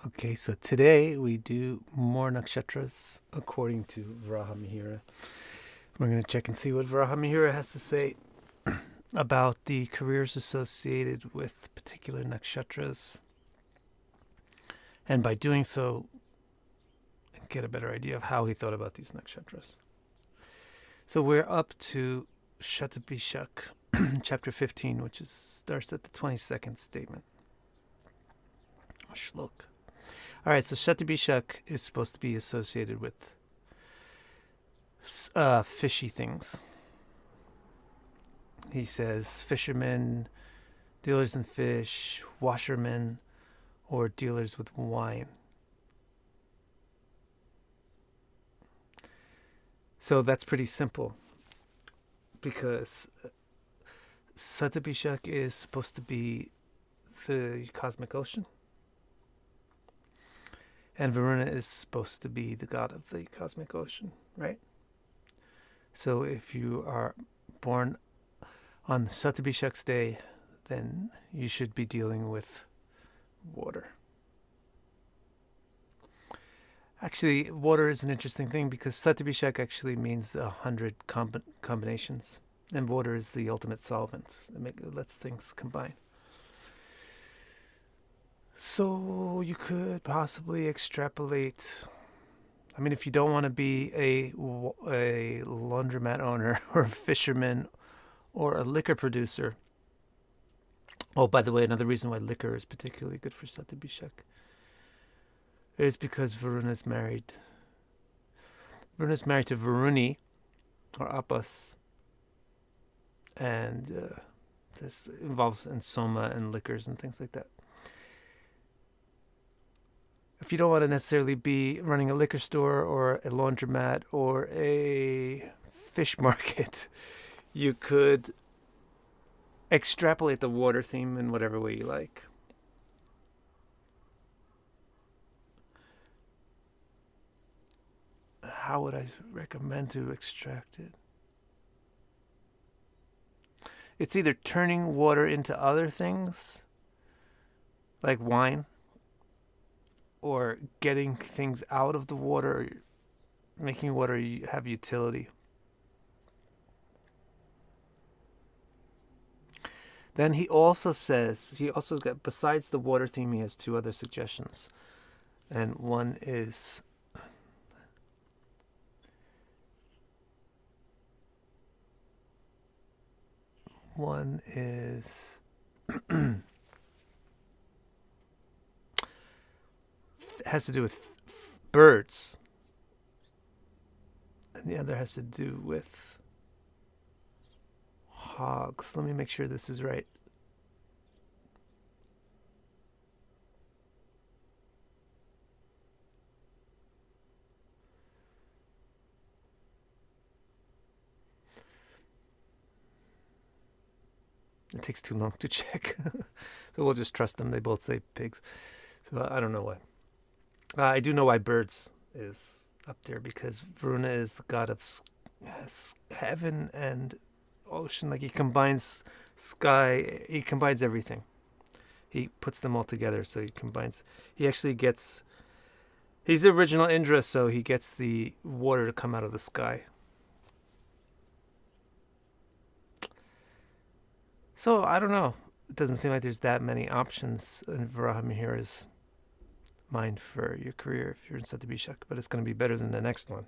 Okay, so today we do more nakshatras according to Varahamihira. We're going to check and see what Varahamihira has to say about the careers associated with particular nakshatras. And by doing so, get a better idea of how he thought about these nakshatras. So we're up to Shatabhisha, chapter 15, which starts at the 22nd statement. Shlok. All right, so Shatabhisha is supposed to be associated with fishy things. He says fishermen, dealers in fish, washermen, or dealers with wine. So that's pretty simple because Shatabhisha is supposed to be the cosmic ocean. And Varuna is supposed to be the god of the cosmic ocean, right? So if you are born on Shatabhisha's day, then you should be dealing with water. Actually, water is an interesting thing because Shatabhisha actually means 100 combinations. And water is the ultimate solvent. It lets things combine. So you could possibly extrapolate. I mean, if you don't want to be a laundromat owner or a fisherman or a liquor producer. Oh, by the way, another reason why liquor is particularly good for Shatabhisha is because Varuna is married. Varuna is married to Varuni or Apas. And this involves soma and liquors and things like that. If you don't want to necessarily be running a liquor store or a laundromat or a fish market, you could extrapolate the water theme in whatever way you like. How would I recommend to extract it? It's either turning water into other things, like wine, or getting things out of the water, making water have utility. Then he also got, besides the water theme, he has two other suggestions. And one is has to do with birds, and the other has to do with hogs. Let me make sure this is right. It takes too long to check. So we'll just trust them. They both say pigs. So I don't know why. I do know why birds is up there, because Varuna is the god of heaven and ocean. Like he combines sky, he combines everything. He puts them all together, so he combines. He actually gets. He's the original Indra, so he gets the water to come out of the sky. So I don't know. It doesn't seem like there's that many options in Varahamihira's mind for your career if you're in Shatabhisha, but it's going to be better than the next one.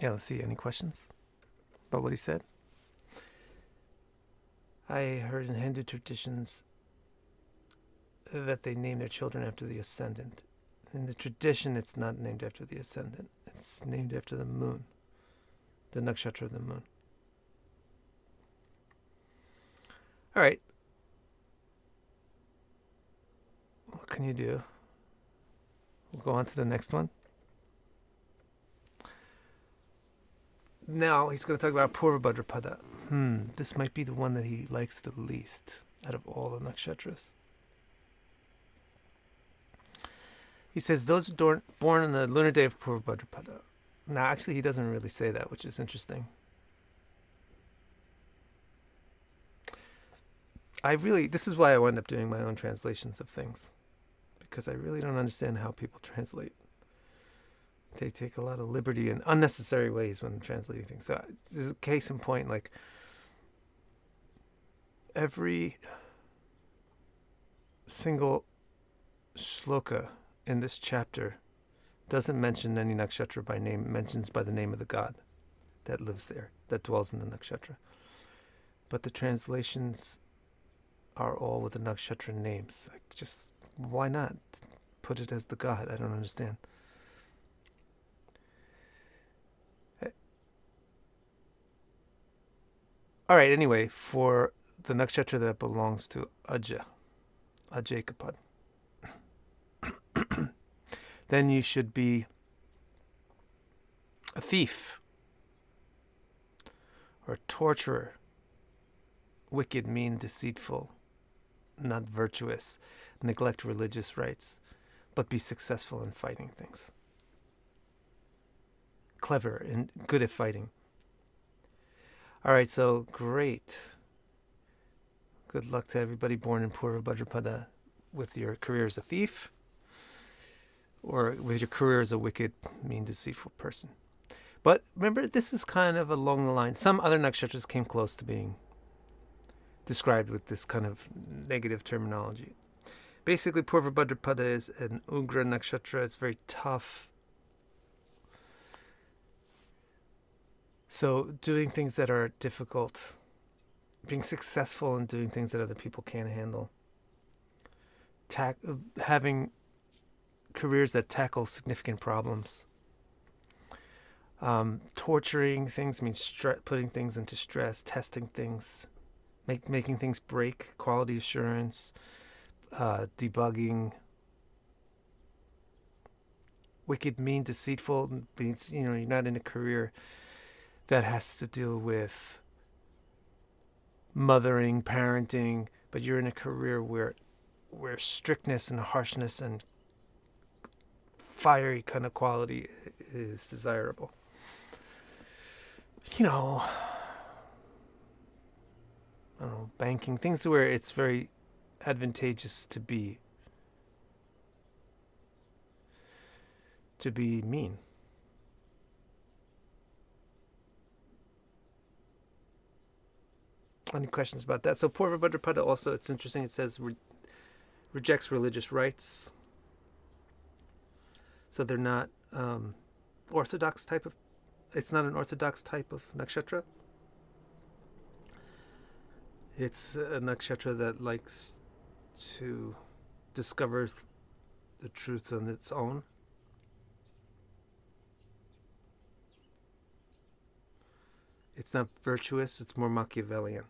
Yeah, let's see. Any questions about what he said? I heard in Hindu traditions that they name their children after the ascendant. In the tradition, it's not named after the ascendant. It's named after the moon, the nakshatra of the moon. All right. What can you do? We'll go on to the next one. Now he's going to talk about Purva Bhadrapada. This might be the one that he likes the least out of all the nakshatras. He says those born on the lunar day of Purva Bhadrapada. Now, actually, he doesn't really say that, which is interesting. this is why I wind up doing my own translations of things, because I really don't understand how people translate. They take a lot of liberty in unnecessary ways when translating things. So this is a case in point, like every single shloka in this chapter doesn't mention any nakshatra by name, it mentions by the name of the god that lives there, that dwells in the nakshatra. But the translations are all with the nakshatra names. Like, just why not put it as the god? I don't understand. All right, anyway, for the nakshatra that belongs to Aja Kapad, then you should be a thief or a torturer, wicked, mean, deceitful, not virtuous, neglect religious rites, but be successful in fighting things. Clever and good at fighting. All right, so great. Good luck to everybody born in Purva Bhadrapada with your career as a thief or with your career as a wicked, mean, deceitful person. But remember, this is kind of along the line. Some other nakshatras came close to being described with this kind of negative terminology. Basically, Purva Bhadrapada is an Ugra nakshatra. It's very tough. So doing things that are difficult, being successful in doing things that other people can't handle, having careers that tackle significant problems, torturing things means putting things into stress, testing things, making things break, quality assurance, debugging. Wicked, mean, deceitful means, you're not in a career that has to deal with mothering, parenting, but you're in a career where strictness and harshness and fiery kind of quality is desirable. I don't know, banking, things where it's very advantageous to be mean. Any questions about that? So Purva Bhadrapada also, it's interesting, it says rejects religious rites. So they're not orthodox type of, it's not an orthodox type of nakshatra. It's a nakshatra that likes to discover the truth on its own. It's not virtuous, it's more Machiavellian.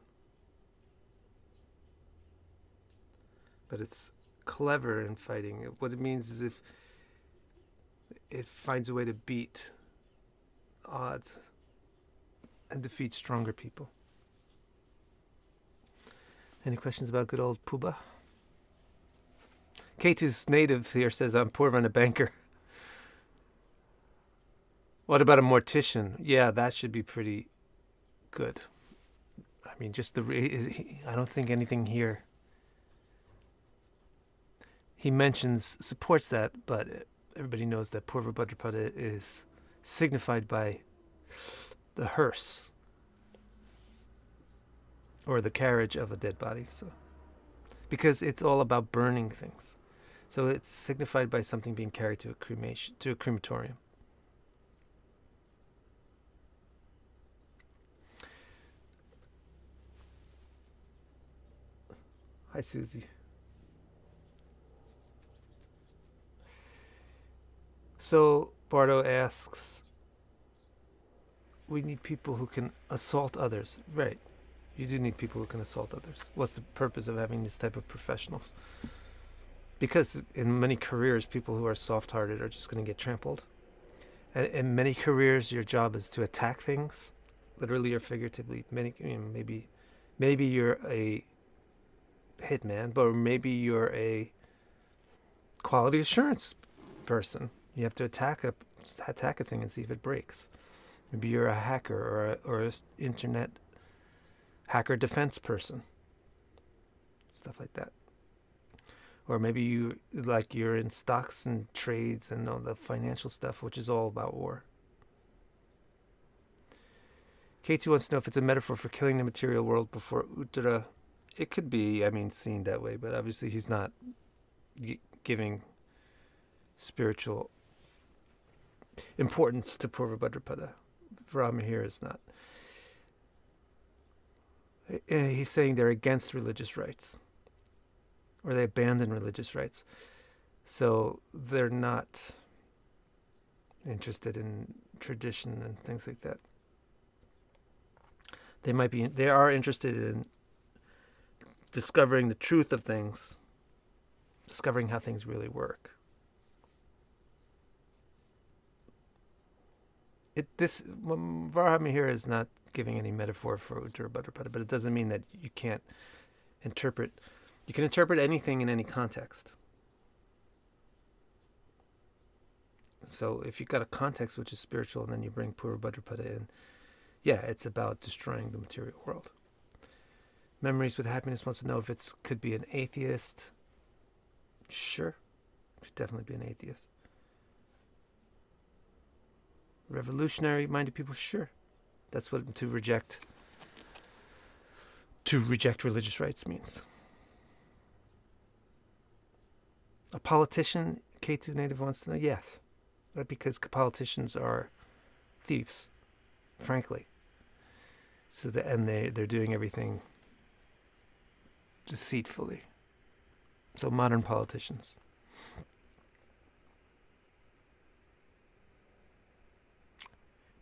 But it's clever in fighting. What it means is if it finds a way to beat odds and defeat stronger people. Any questions about good old Purva? Ketu's native here says, I'm poor and a banker. What about a mortician? Yeah, that should be pretty good. I mean, I don't think anything here he supports that, but everybody knows that Purva Bhadrapada is signified by the hearse or the carriage of a dead body. So, because it's all about burning things, so it's signified by something being carried to a crematorium. Hi, Susie. So Bardo asks, we need people who can assault others. Right. You do need people who can assault others. What's the purpose of having this type of professionals? Because in many careers, people who are soft-hearted are just going to get trampled. And in many careers, your job is to attack things, literally or figuratively. Maybe you're a hitman, but maybe you're a quality assurance person. You have to attack a thing and see if it breaks. Maybe you're a hacker or an internet hacker defense person. stuff like that. Or maybe you're in stocks and trades and all the financial stuff, which is all about war. K2 wants to know if it's a metaphor for killing the material world before Uttara. It could be, seen that way, but obviously he's not giving spiritual importance to Purva Bhadrapada. Varahamihira is not. He's saying they're against religious rites, or they abandon religious rites. So they're not interested in tradition and things like that. They are interested in discovering the truth of things, discovering how things really work. Varahamihira is not giving any metaphor for Uttara Bhadrapada, but it doesn't mean that you can't interpret. You can interpret anything in any context. So if you've got a context which is spiritual, and then you bring Purva Bhadrapada in, it's about destroying the material world. Memories with Happiness wants to know if it could be an atheist. Sure. It could definitely be an atheist. Revolutionary-minded people, sure. That's what to reject religious rights means. A politician, K2 native wants to know, yes. Because politicians are thieves, frankly. So they're doing everything deceitfully. So modern politicians.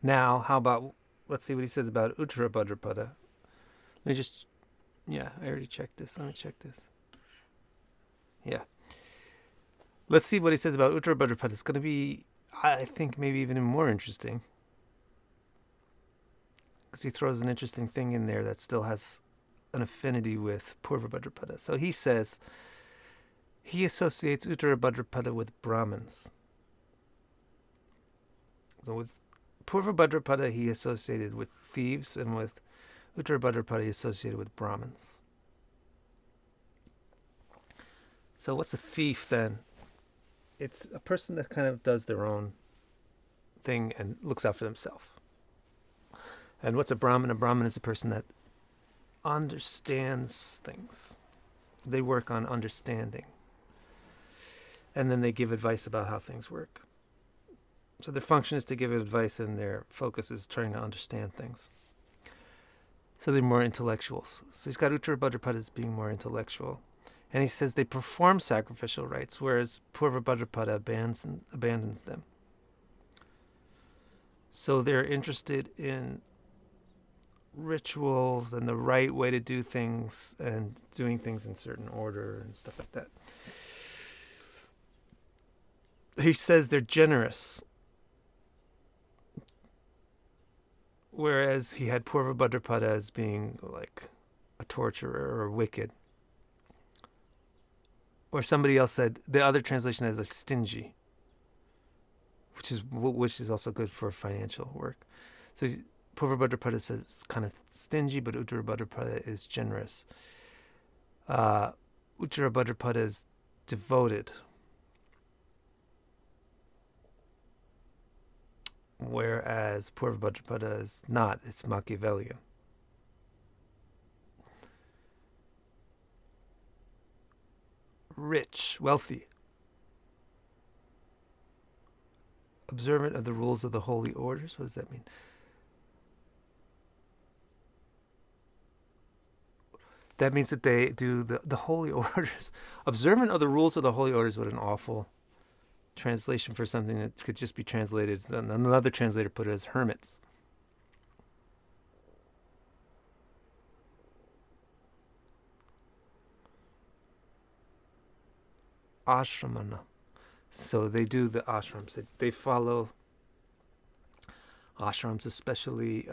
Now, how about, let's see what he says about Uttara Bhadrapada. I already checked this. Let me check this. Yeah. Let's see what he says about Uttara Bhadrapada. It's going to be, I think, maybe even more interesting. Because he throws an interesting thing in there that still has an affinity with Purva Bhadrapada. So he says he associates Uttara Bhadrapada with Brahmins. So with Purva Bhadrapada he associated with thieves, and with Uttara Bhadrapada he associated with Brahmins. So what's a thief then? It's a person that kind of does their own thing and looks out for themselves. And what's a Brahmin? A Brahmin is a person that understands things. They work on understanding. And then they give advice about how things work. So their function is to give advice, and their focus is trying to understand things. So they're more intellectuals. So he's got Uttara Bhadrapada as being more intellectual. And he says they perform sacrificial rites, whereas Purva Bhadrapada abandons them. So they're interested in rituals and the right way to do things, and doing things in certain order and stuff like that. He says they're generous, whereas he had Purva Bhadrapada as being like a torturer or wicked. Or somebody else said, the other translation has like stingy, which is also good for financial work. So Purva Bhadrapada says kind of stingy, but Uttara Bhadrapada is generous. Uttara Bhadrapada is devoted, whereas Purva Bhadrapada is not. It's Machiavellian. Rich, wealthy, observant of the rules of the holy orders. What does that mean? That means that they do the holy orders. Observant of the rules of the holy orders. What an awful translation for something that could just be translated. Another translator put it as hermits. Ashramana. So they do the ashrams. They follow ashrams, especially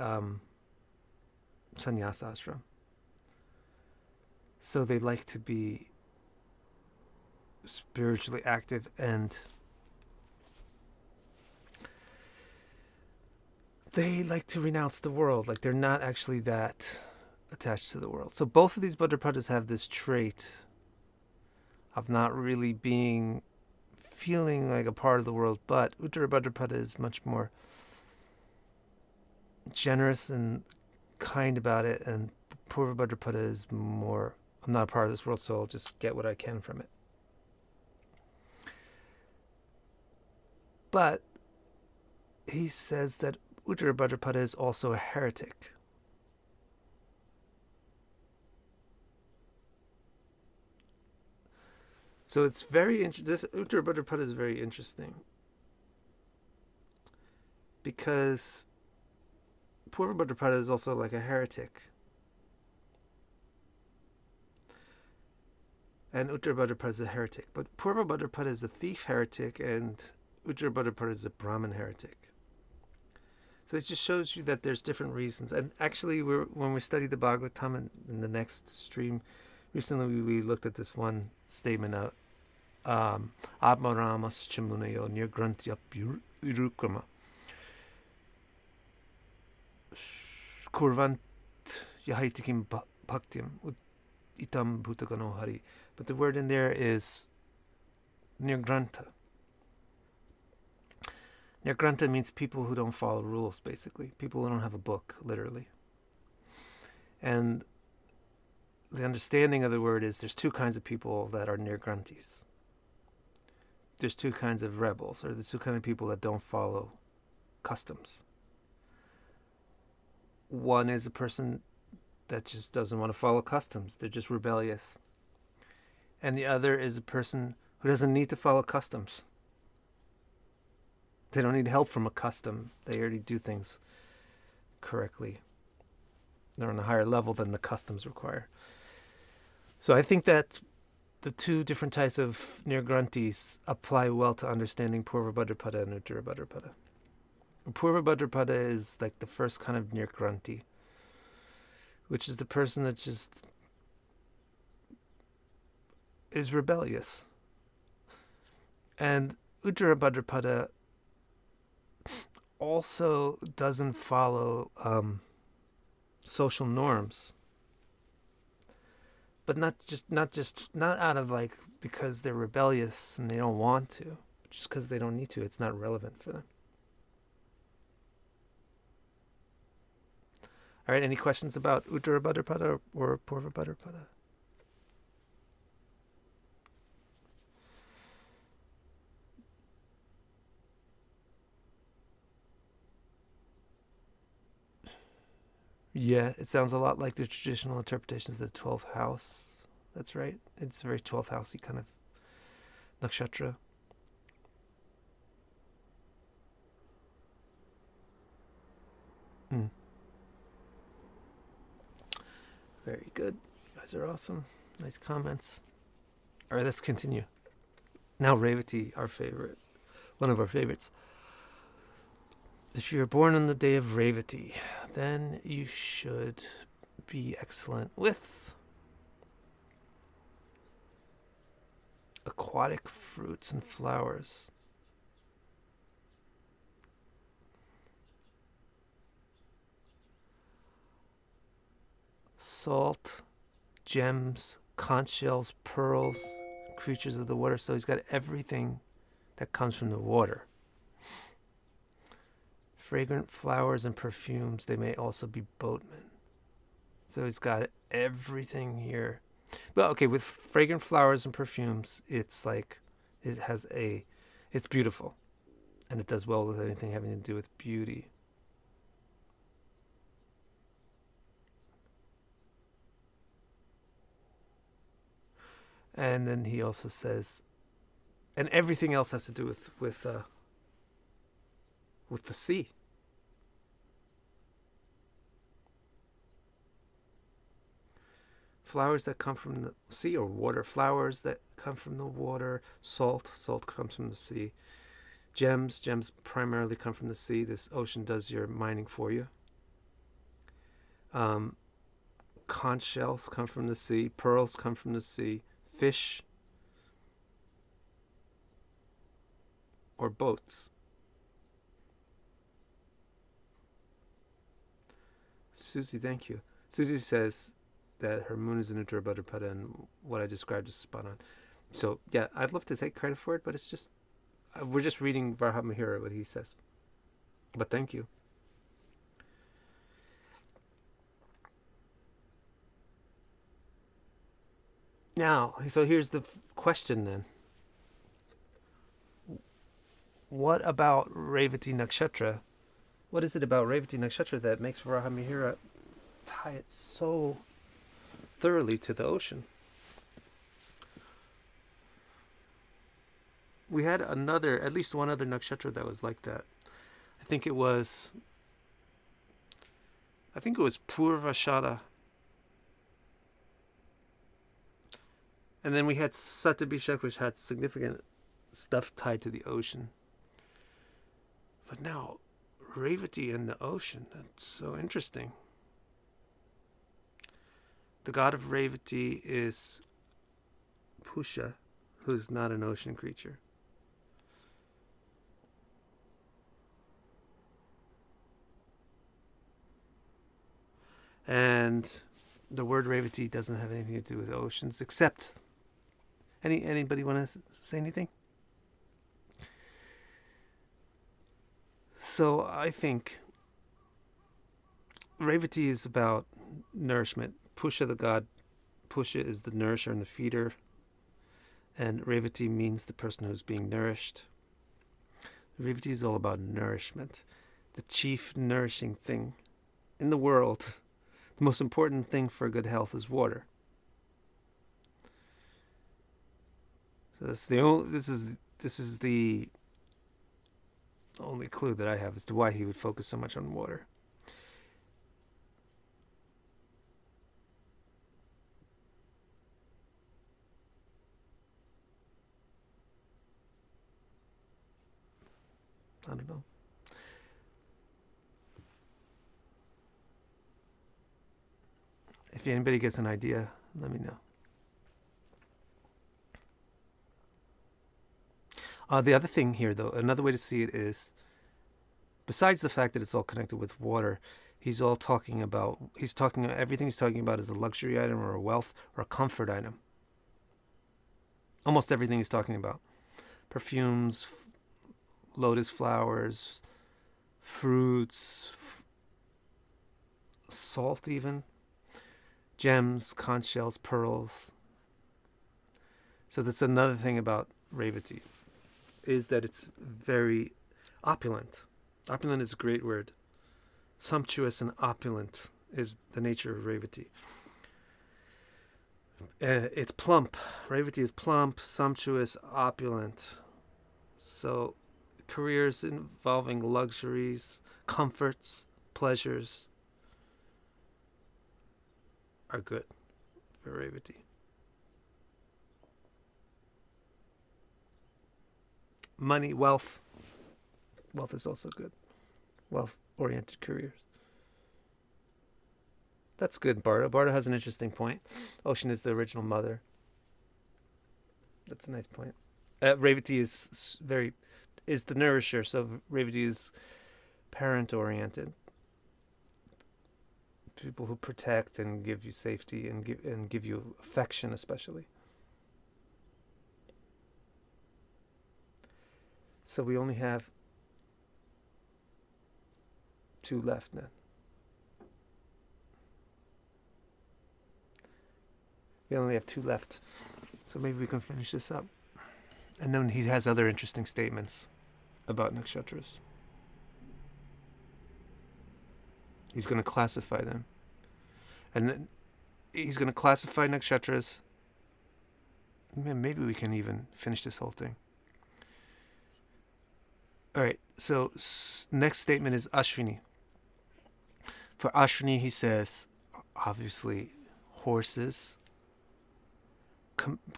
sannyasa ashram. So they like to be spiritually active, and they like to renounce the world. Like they're not actually that attached to the world. So both of these Bhadrapadas have this trait of not really feeling like a part of the world, but Uttara Bhadrapada is much more generous and kind about it, and Purva Bhadrapada is more, I'm not a part of this world, so I'll just get what I can from it. But he says that Uttara Bhadrapada is also a heretic. So it's very interesting. This Uttara Bhadrapada is very interesting because Purva Bhadrapada is also like a heretic. And Uttara Bhadrapada is a heretic. But Purva Bhadrapada is a thief heretic and Uttara Bhadrapada is a Brahmin heretic. So it just shows you that there's different reasons. And actually, when we studied the Bhagavatam in the next stream, recently we looked at this one statement of Atmaramas Chamunayo Nirgrantyap Irukrama Kurvant Yahaitikim Bhaktyam Itam Bhutagano Hari. But the word in there is Nirgranta. Nirgranta means people who don't follow rules, basically. People who don't have a book, literally. And the understanding of the word is there's two kinds of people that are Nirgrantis. There's two kinds of rebels, or there's two kinds of people that don't follow customs. One is a person that just doesn't want to follow customs. They're just rebellious. And the other is a person who doesn't need to follow customs. They don't need help from a custom. They already do things correctly. They're on a higher level than the customs require. So I think that the two different types of Nirgrantis apply well to understanding Purva Bhadrapada and Uttara Bhadrapada. Purva Bhadrapada is like the first kind of Nirgranti, which is the person that just is rebellious. And Uttara Bhadrapada also doesn't follow social norms, but not out of like because they're rebellious and they don't want to, just because they don't need to. It's not relevant for them. All right, any questions about Uttara Bhadrapada or Purva Bhadrapada? Yeah, it sounds a lot like the traditional interpretations of the 12th house. That's right. It's a very 12th housey kind of nakshatra. Very good. You guys are awesome. Nice comments. All right, let's continue. Now Revati, our favorite. One of our favorites. If you're born on the day of Revati, then you should be excellent with aquatic fruits and flowers. Salt, gems, conch shells, pearls, creatures of the water. So he's got everything that comes from the water. Fragrant flowers and perfumes, they may also be boatmen. So he's got everything here. Well, okay, with fragrant flowers and perfumes, it's like, it's beautiful. And it does well with anything having to do with beauty. And then he also says, and everything else has to do with the sea. Flowers that come from the sea, or water. Flowers that come from the water. Salt comes from the sea. Gems primarily come from the sea. This ocean does your mining for you. Conch shells come from the sea. Pearls come from the sea. Fish or boats. Susie, thank you. Susie says that her moon is in Uttara Bhadrapada, and what I described is spot on. So, yeah, I'd love to take credit for it, but it's just, we're just reading Varahamihira, what he says. But thank you. Now, so here's the question then. What about Revati Nakshatra? What is it about Revati Nakshatra that makes Varahamihira tie it so thoroughly to the ocean? We had at least one other nakshatra that was like that. I think it was Purva. And then we had Shatabhisha, which had significant stuff tied to the ocean. But now, Revati in the ocean, that's so interesting. The god of Revati is Pusha, who's not an ocean creature. And the word Revati doesn't have anything to do with oceans, except anybody want to say anything? So I think Revati is about nourishment. Pusha, the god, Pusha is the nourisher and the feeder. And Revati means the person who's being nourished. Revati is all about nourishment. The chief nourishing thing in the world, the most important thing for good health is water. So this is the only clue that I have as to why he would focus so much on water. I don't know. If anybody gets an idea, let me know. The other thing here, though, another way to see it is, besides the fact that it's all connected with water, everything he's talking about is a luxury item or a wealth or a comfort item. Almost everything he's talking about. Perfumes, lotus flowers, fruits, salt even, gems, conch shells, pearls. So that's another thing about Revati, is that it's very opulent. Opulent is a great word. Sumptuous and opulent is the nature of Revati. It's plump. Revati is plump, sumptuous, opulent. So careers involving luxuries, comforts, pleasures are good for Revati. Money, wealth. Wealth is also good. Wealth-oriented careers. That's good, Barda. Barda has an interesting point. Ocean is the original mother. That's a nice point. Revati is the nourisher, so Revati is parent-oriented. People who protect and give you safety and give you affection, especially. So we only have 2 left now. We only have 2 left. So maybe we can finish this up. And then he has other interesting statements about nakshatras. He's going to classify them. And then he's going to classify nakshatras. Maybe we can even finish this whole thing. All right, so next statement is Ashwini. For Ashwini, he says, obviously, horses,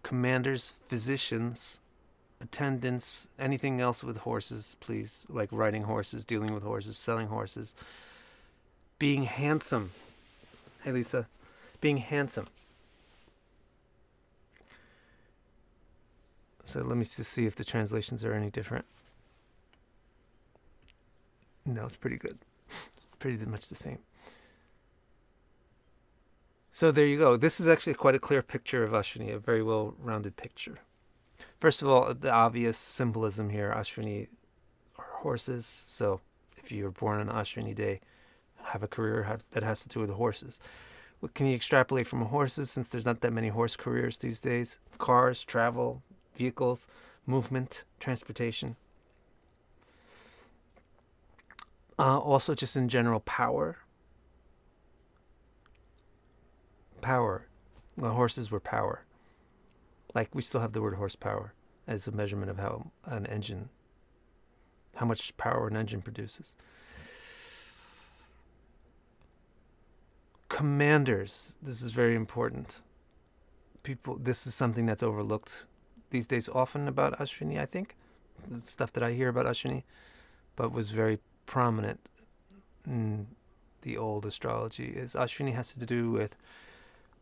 commanders, physicians, attendants, anything else with horses, please, like riding horses, dealing with horses, selling horses, being handsome. Hey, Lisa, being handsome. So let me just see if the translations are any different. No, it's pretty good. Pretty much the same. So there you go. This is actually quite a clear picture of Ashwini, a very well-rounded picture. First of all, the obvious symbolism here, Ashwini are horses. So if you were born on Ashwini day, have a career that has to do with horses. What can you extrapolate from horses, since there's not that many horse careers these days? Cars, travel, vehicles, movement, transportation. Also, just in general, power. Power. Well, horses were power. Like, we still have the word horsepower as a measurement of how much power an engine produces. Commanders. This is very important. This is something that's overlooked these days often about Ashwini, I think. The stuff that I hear about Ashwini, but was very prominent in the old astrology, is Ashwini has to do with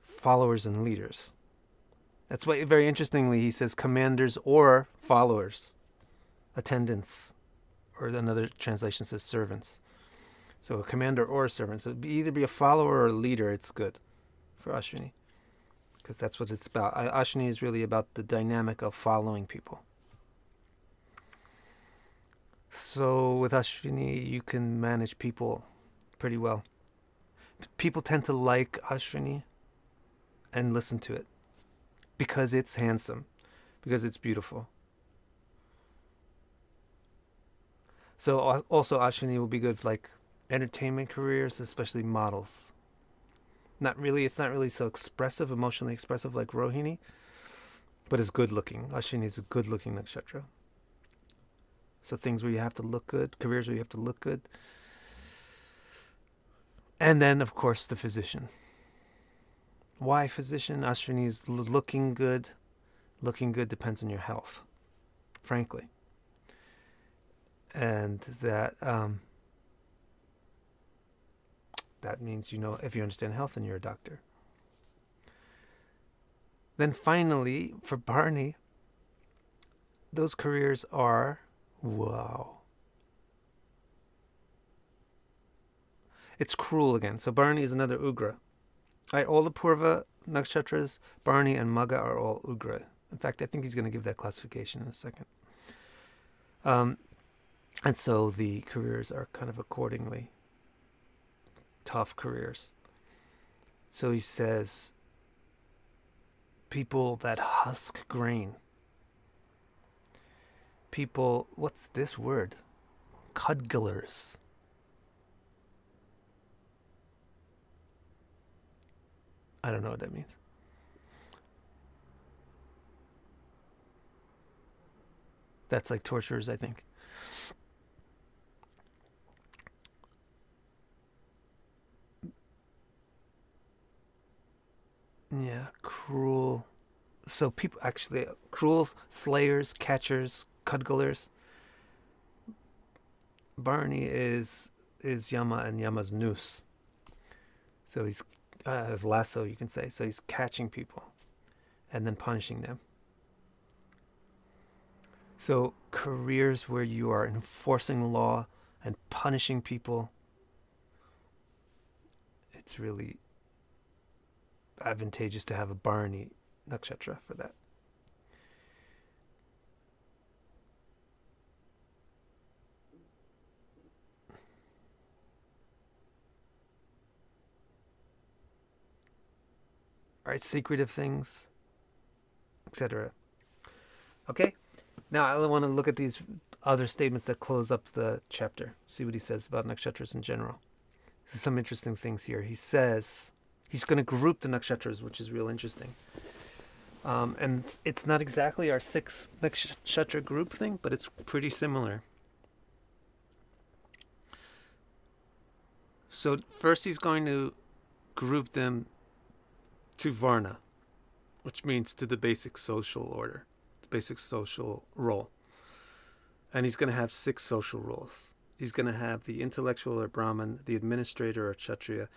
followers and leaders. That's why, very interestingly, he says commanders or followers, attendants, or another translation says servants. So a commander or a servant. So either be a follower or a leader, it's good for Ashwini, because that's what it's about. Ashwini is really about the dynamic of following people. So with Ashwini, you can manage people pretty well. People tend to like Ashwini and listen to it because it's handsome, because it's beautiful. So also Ashwini will be good for like entertainment careers, especially models. It's not really so expressive, emotionally expressive like Rohini, but it's good looking. Ashwini is a good looking nakshatra. So things where you have to look good, careers where you have to look good. And then, of course, the physician. Why physician? Ashwini is looking good. Looking good depends on your health, frankly. And that means, if you understand health, then you're a doctor. Then finally, for Bharani, those careers are, wow. It's cruel again. So Bharani is another Ugra. All the Purva Nakshatras, Bharani and Magha, are all Ugra. In fact, I think he's going to give that classification in a second. And so the careers are kind of accordingly tough careers. So he says, people that husk grain. People, what's this word? Cudgellers. I don't know what that means. That's like torturers, I think. Yeah, cruel. So people actually, cruel slayers, catchers, cudgellers. Bharani is Yama and Yama's noose. So he's his lasso, you can say. So he's catching people and then punishing them. So careers where you are enforcing law and punishing people, it's really advantageous to have a Bharani nakshatra for that. All right, secretive things, etc. Okay, now I want to look at these other statements that close up the chapter. See what he says about nakshatras in general. There's some interesting things here. He says he's going to group the nakshatras, which is real interesting. And it's not exactly our 6 nakshatra group thing, but it's pretty similar. So first he's going to group them to Varna, which means to the basic social order, the basic social role. And he's going to have 6 social roles. He's going to have the intellectual or Brahmin, the administrator or Kshatriya,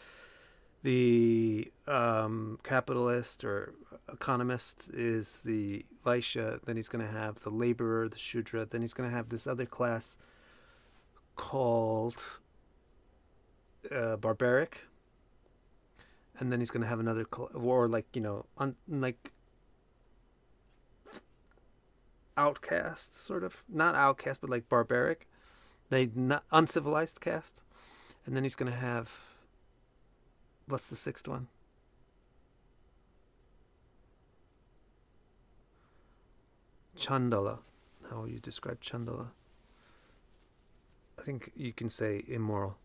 the capitalist or economist is the Vaishya. Then he's going to have the laborer, the Shudra. Then he's going to have this other class called barbaric. And then he's going to have another, or like, like outcast, sort of. Not outcast, but like barbaric. Not uncivilized caste. And then he's going to have, what's the sixth one? Chandala. How will you describe Chandala? I think you can say immoral.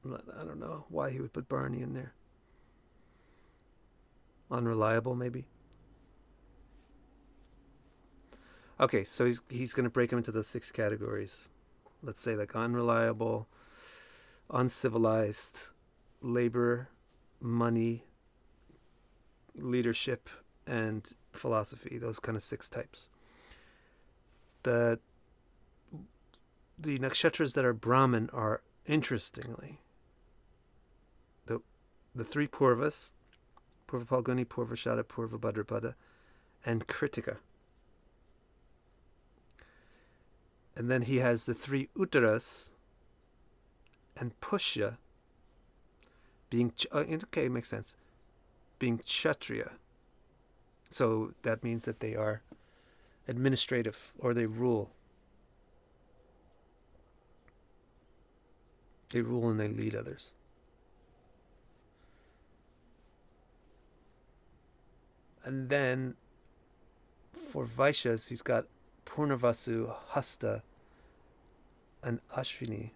I don't know why he would put Bharani in there. Unreliable, maybe. Okay, so he's going to break them into those 6 categories. Let's say like unreliable, uncivilized, labor, money, leadership, and philosophy. Those kind of 6 types. The nakshatras that are Brahmin are, interestingly, the 3 Purvas, Purva Palguni, Purva Shada, Purva Bhadrapada, and Kritika. And then he has the 3 Uttaras and Pushya being, okay, makes sense, being Kshatriya. So that means that they are administrative, or they rule. They rule and they lead others. And then for Vaishyas, he's got Purnavasu, Hasta, and Ashwini.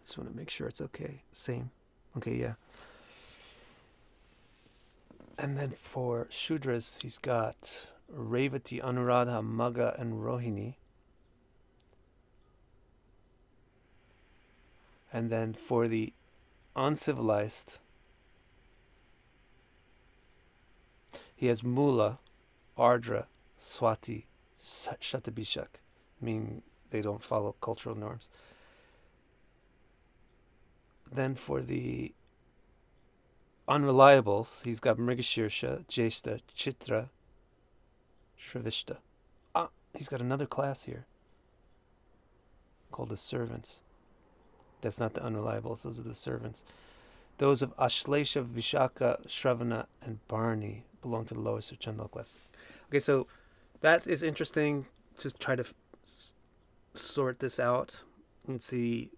Just want to make sure it's okay. Same. Okay, yeah. And then for Shudras, he's got Revati, Anuradha, Magha, and Rohini. And then for the uncivilized, he has Mula, Ardra, Swati, Shatabhisha, meaning they don't follow cultural norms. Then for the unreliables, he's got Mrigashirsha, Jeshta, Chitra, Shrivishta. He's got another class here called the servants. That's not the unreliables, those are the servants. Those of Ashlesha, Vishaka, Shravana, and Bharani belong to the lowest Chandala class. Okay, so that is interesting to try to sort this out and see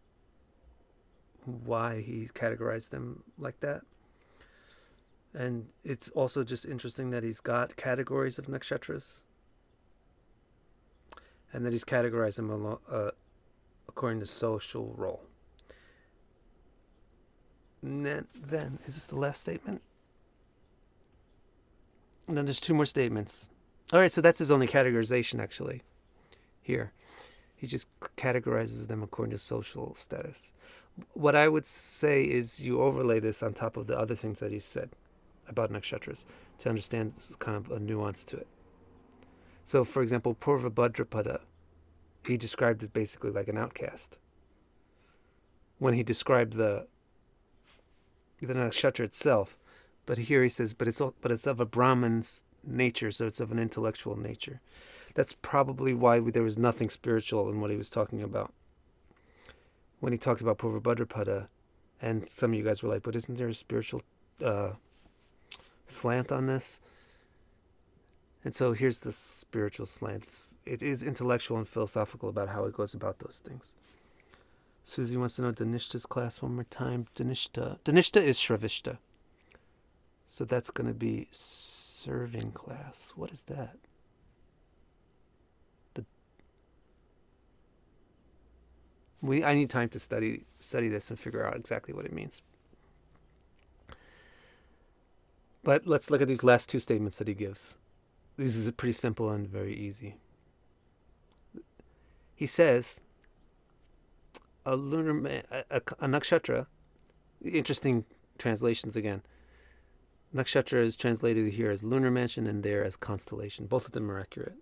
why he categorized them like that. And it's also just interesting that he's got categories of nakshatras and that he's categorized them according to social role. And then, is this the last statement? And then there's 2 more statements. All right, so that's his only categorization, actually, here. He just categorizes them according to social status. What I would say is you overlay this on top of the other things that he said about nakshatras to understand kind of a nuance to it. So, for example, Purva Bhadrapada, he described it basically like an outcast. When he described the nakshatra itself, but here he says, but it's of a Brahman's nature, so it's of an intellectual nature. That's probably why there was nothing spiritual in what he was talking about. When he talked about Purva Bhadrapada, and some of you guys were like, but isn't there a spiritual slant on this? And so here's the spiritual slant. It is intellectual and philosophical about how it goes about those things. Susie wants to know Danishta's class one more time. Danishta is Shravishta. So that's going to be serving class. What is that? I need time to study this and figure out exactly what it means. But let's look at these last 2 statements that he gives. This is pretty simple and very easy. He says, a nakshatra, interesting translations again. Nakshatra is translated here as lunar mansion and there as constellation. Both of them are accurate.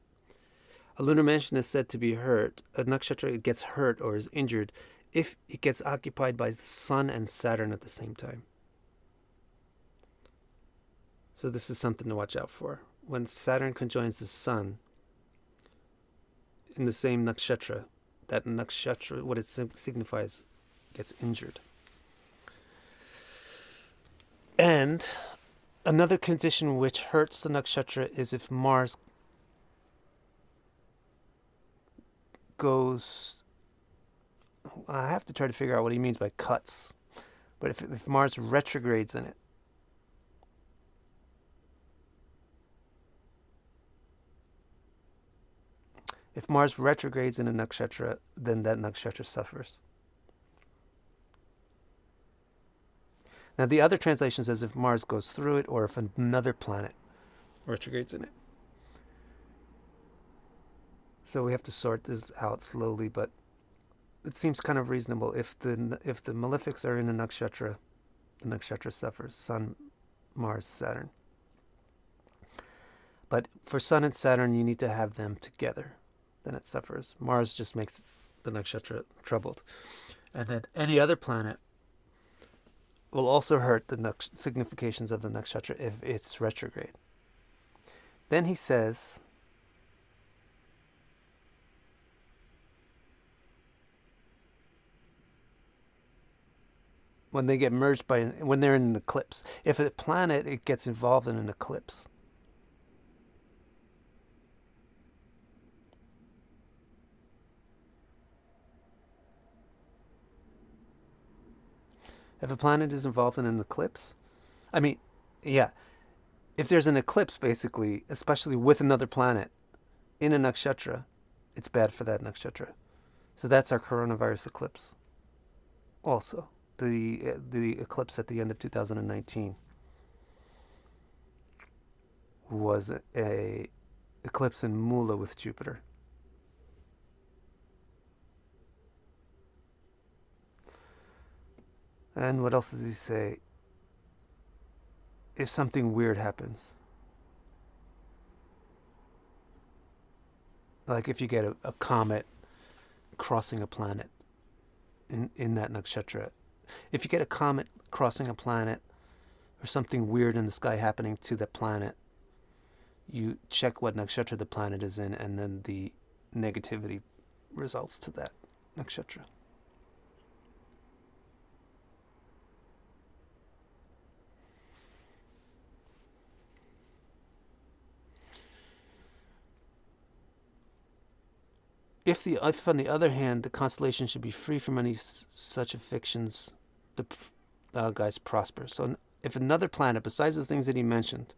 A lunar mansion is said to be hurt. A nakshatra gets hurt or is injured if it gets occupied by the sun and Saturn at the same time. So this is something to watch out for. When Saturn conjoins the sun in the same nakshatra, that nakshatra, what it signifies, gets injured. And another condition which hurts the nakshatra is if Mars goes, I have to try to figure out what he means by cuts, but if Mars retrogrades in it, if Mars retrogrades in a nakshatra, then that nakshatra suffers. Now the other translation says if Mars goes through it or if another planet retrogrades in it. So we have to sort this out slowly, but it seems kind of reasonable. If the malefics are in a nakshatra, the nakshatra suffers. Sun, Mars, Saturn. But for Sun and Saturn, you need to have them together. Then it suffers. Mars just makes the nakshatra troubled. And then any other planet will also hurt the significations of the nakshatra if it's retrograde. Then he says, when they get merged when they're in an eclipse. If a planet, it gets involved in an eclipse. If a planet is involved in an eclipse, if there's an eclipse, basically, especially with another planet in a nakshatra, it's bad for that nakshatra. So that's our coronavirus eclipse. Also, the eclipse at the end of 2019 was a eclipse in Mula with Jupiter. And what else does he say? If something weird happens, like if you get a comet crossing a planet in that nakshatra, if you get a comet crossing a planet or something weird in the sky happening to the planet, you check what nakshatra the planet is in, and then the negativity results to that nakshatra. If on the other hand, the constellation should be free from any such afflictions, the guys prosper. So if another planet, besides the things that he mentioned,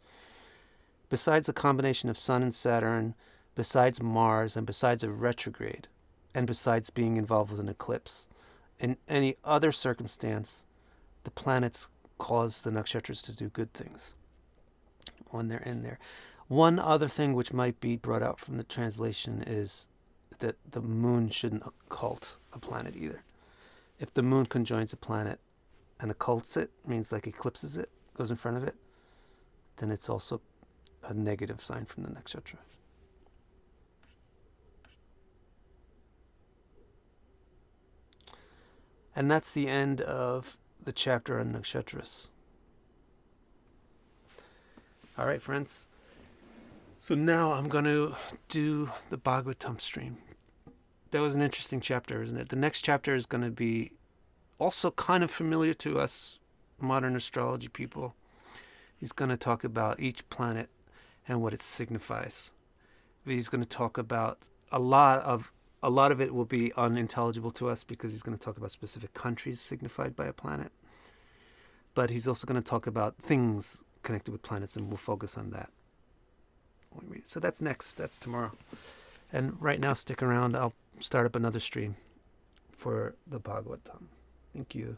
besides a combination of Sun and Saturn, besides Mars, and besides a retrograde, and besides being involved with an eclipse, in any other circumstance, the planets cause the nakshatras to do good things when they're in there. One other thing which might be brought out from the translation is that the moon shouldn't occult a planet either. If the moon conjoins a planet and occults it, means like eclipses it, goes in front of it, then it's also a negative sign from the nakshatra. And that's the end of the chapter on nakshatras. All right, friends. So now I'm going to do the Bhagavatam stream. That was an interesting chapter, isn't it? The next chapter is going to be also kind of familiar to us modern astrology people. He's going to talk about each planet and what it signifies. He's going to talk about a lot of it will be unintelligible to us because he's going to talk about specific countries signified by a planet. But he's also going to talk about things connected with planets, and we'll focus on that. So that's next. That's tomorrow. And right now, stick around. I'll start up another stream for the Bhagavatam. Thank you.